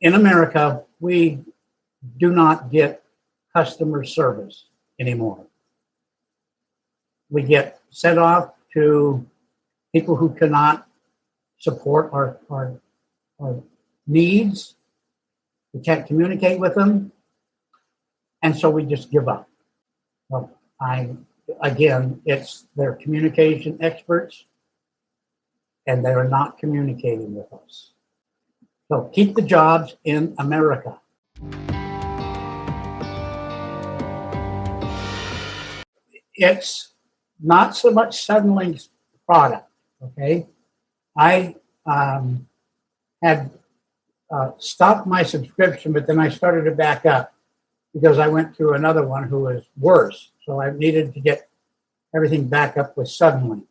in America, we do not get customer service anymore. We get sent off to people who cannot support our needs. We can't communicate with them. And so we just give up. Well, again, it's their communication experts, and they are not communicating with us. So keep the jobs in America. It's not so much Suddenlink's product, okay? I had stopped my subscription, but then I started to back up because I went through another one who was worse. So I needed to get everything back up with Suddenlink.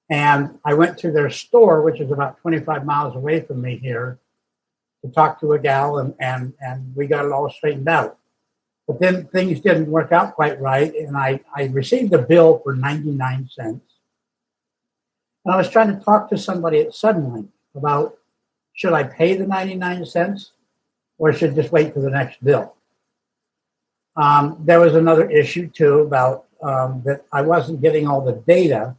And I went to their store, which is about 25 miles away from me here, to talk to a gal, and we got it all straightened out. But then things didn't work out quite right, and I received a bill for 99 cents. And I was trying to talk to somebody at Suddenlink about, should I pay the 99 cents or should I just wait for the next bill? There was another issue, too, about that I wasn't getting all the data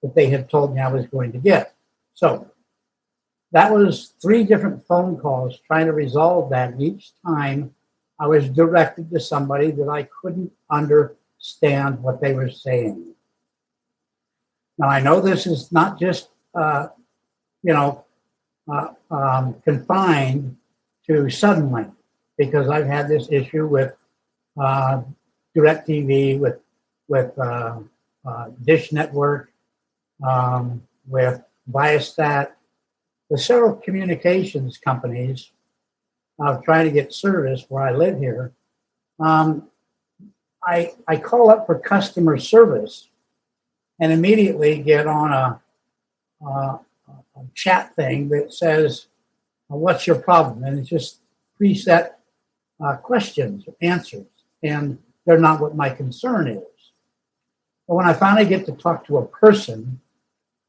that they had told me I was going to get. So that was 3 different phone calls trying to resolve that. And each time I was directed to somebody that I couldn't understand what they were saying. Now, I know this is not just, confined to Suddenlink, because I've had this issue with DirecTV, with Dish Network, with Viasat, with several communications companies trying to get service where I live here. I call up for customer service and immediately get on a chat thing that says, what's your problem? And it's just preset questions, answers, and they're not what my concern is. But when I finally get to talk to a person,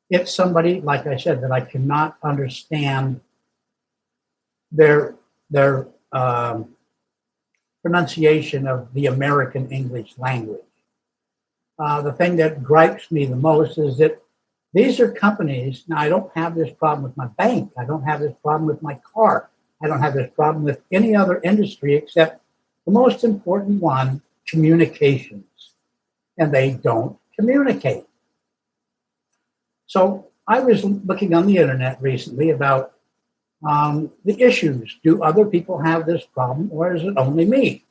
it's somebody, like I said, that I cannot understand their pronunciation of the American English language. The thing that gripes me the most is that these are companies. Now, I don't have this problem with my bank. I don't have this problem with my car. I don't have this problem with any other industry except the most important one, communications. And they don't communicate. So I was looking on the internet recently about the issues. Do other people have this problem, or is it only me?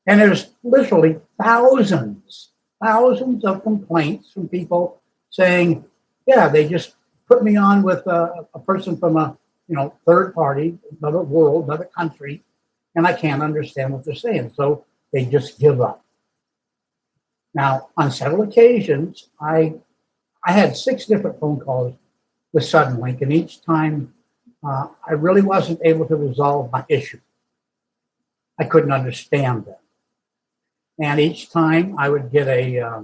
And there's literally thousands of complaints from people saying, yeah, they just put me on with a person from a third party, another world, another country, and I can't understand what they're saying. So they just give up. Now, on several occasions, I had 6 different phone calls with Suddenlink, and each time I really wasn't able to resolve my issue. I couldn't understand them. And each time I would get a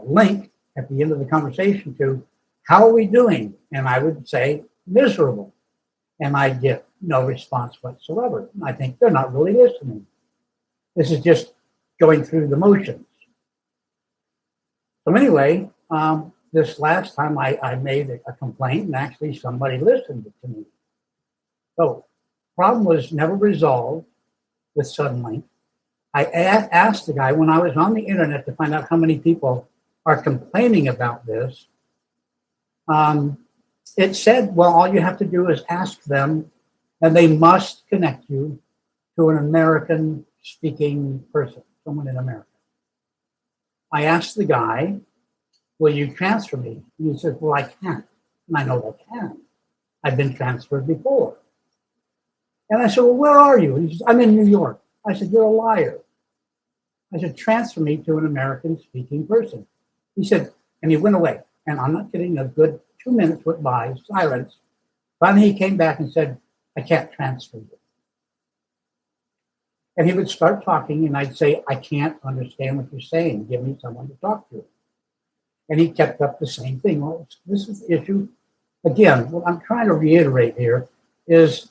link at the end of the conversation to, how are we doing? And I would say, miserable. And I'd get no response whatsoever. I think they're not really listening. This is just going through the motions. So anyway, this last time I made a complaint, and actually somebody listened to me. So problem was never resolved with Suddenlink. I asked the guy when I was on the internet to find out how many people are complaining about this. It said, well, all you have to do is ask them, and they must connect you to an American-speaking person, someone in America. I asked the guy, will you transfer me? And he said, well, I can't. And I know I can. I've been transferred before. And I said, well, where are you? And he says, I'm in New York. I said, you're a liar. I said, transfer me to an American-speaking person. He said, and he went away. And I'm not kidding, a good 2 minutes went by, silence. Finally, he came back and said, I can't transfer you. And he would start talking, and I'd say, I can't understand what you're saying. Give me someone to talk to. And he kept up the same thing. Well, this is the issue again, what I'm trying to reiterate here is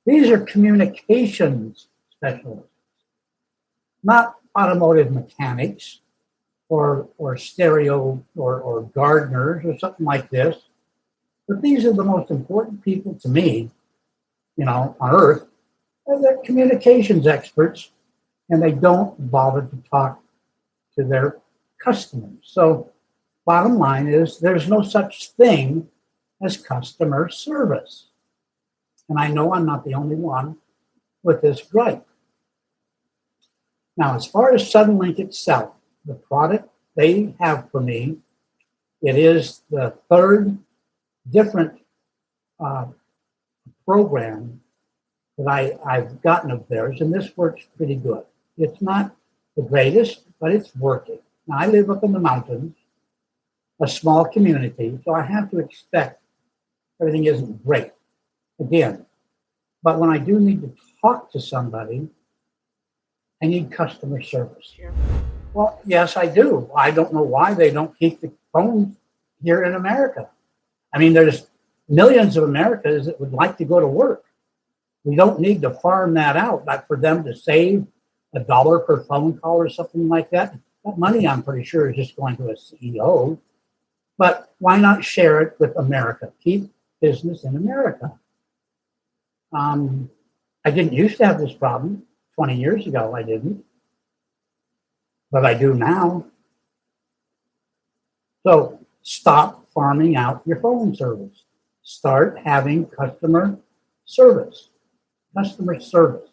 these are communications specialists, not automotive mechanics or stereo or gardeners or something like this. But these are the most important people to me, on earth. They're communications experts, and they don't bother to talk to their customers. So bottom line is there's no such thing as customer service. And I know I'm not the only one with this gripe. Now, as far as Suddenlink itself, the product they have for me, it is the third different program that I've gotten of theirs, and this works pretty good. It's not the greatest, but it's working. Now, I live up in the mountains, a small community, so I have to expect everything isn't great, again. But when I do need to talk to somebody, I need customer service. Well, yes, I do. I don't know why they don't keep the phones here in America. I mean, there's millions of Americans that would like to go to work. We don't need to farm that out, but for them to save $1 per phone call or something like that, that money, I'm pretty sure, is just going to a CEO. But why not share it with America? Keep business in America. I didn't used to have this problem 20 years ago. I didn't. But I do now. So stop farming out your phone service. Start having customer service. Customer service.